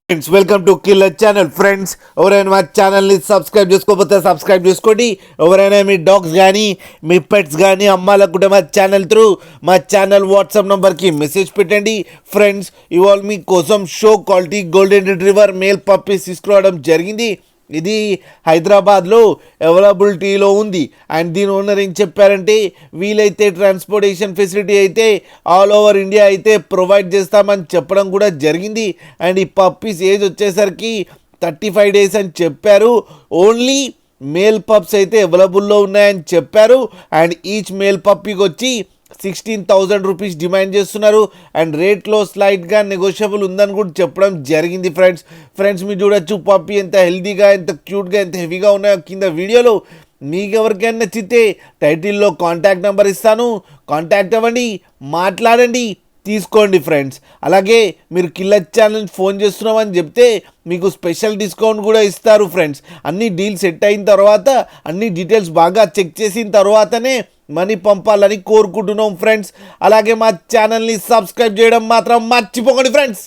Friends welcome to killer channel. Friends ఎవరైనా మా ఛానల్ని సబ్స్క్రైబ్ చేసుకోకపోతే సబ్స్క్రైబ్ చేసుకోండి. ఎవరైనా మీ డాగ్స్ కానీ మీ పెట్స్ కానీ అమ్మాలనుకుంటే మా ఛానల్ త్రూ మా ఛానల్ వాట్సాప్ నెంబర్కి మెసేజ్ పెట్టండి. ఫ్రెండ్స్ ఇవాళ మీకోసం show quality golden retriever male puppies తీసుకురావడం జరిగింది. ఇది హైదరాబాద్లో అవైలబిలిటీలో ఉంది. అండ్ దీని ఓనర్ ఏం చెప్పారంటే వీలైతే ట్రాన్స్పోర్టేషన్ ఫెసిలిటీ అయితే ఆల్ ఓవర్ ఇండియా అయితే ప్రొవైడ్ చేస్తామని చెప్పడం కూడా జరిగింది. అండ్ ఈ పప్పీస్ ఏజ్ వచ్చేసరికి 35 days అని చెప్పారు. ఓన్లీ మేల్ పప్స్ అయితే అవైలబుల్లో ఉన్నాయని చెప్పారు. అండ్ ఈచ్ మేల్ పప్పీకి వచ్చి 16,000 రూపీస్ డిమాండ్ చేస్తున్నారు. అండ్ రేట్లో స్లైట్గా నెగోషియబుల్ ఉందని కూడా చెప్పడం జరిగింది. ఫ్రెండ్స్ మీరు చూడొచ్చు పప్పీ ఎంత హెల్తీగా, ఎంత క్యూట్గా, ఎంత హెవీగా ఉన్నాయో కింద వీడియోలో. మీకు ఎవరికైనా నచ్చితే టైటిల్లో కాంటాక్ట్ నెంబర్ ఇస్తాను, కాంటాక్ట్ అవ్వండి, మాట్లాడండి, తీసుకోండి ఫ్రెండ్స్. అలాగే మీరు కిల్లర్ ఛానల్ ఫోన్ చేస్తున్నామని చెప్తే మీకు స్పెషల్ డిస్కౌంట్ కూడా ఇస్తారు ఫ్రెండ్స్. అన్ని డీల్ సెట్ అయిన తర్వాత, అన్ని డీటెయిల్స్ బాగా చెక్ చేసిన తర్వాతనే మనీ పంపాలని కోరుకుంటున్నాం ఫ్రెండ్స్. అలాగే మా ఛానల్ని సబ్స్క్రైబ్ చేయడం మాత్రం మర్చిపోకండి ఫ్రెండ్స్.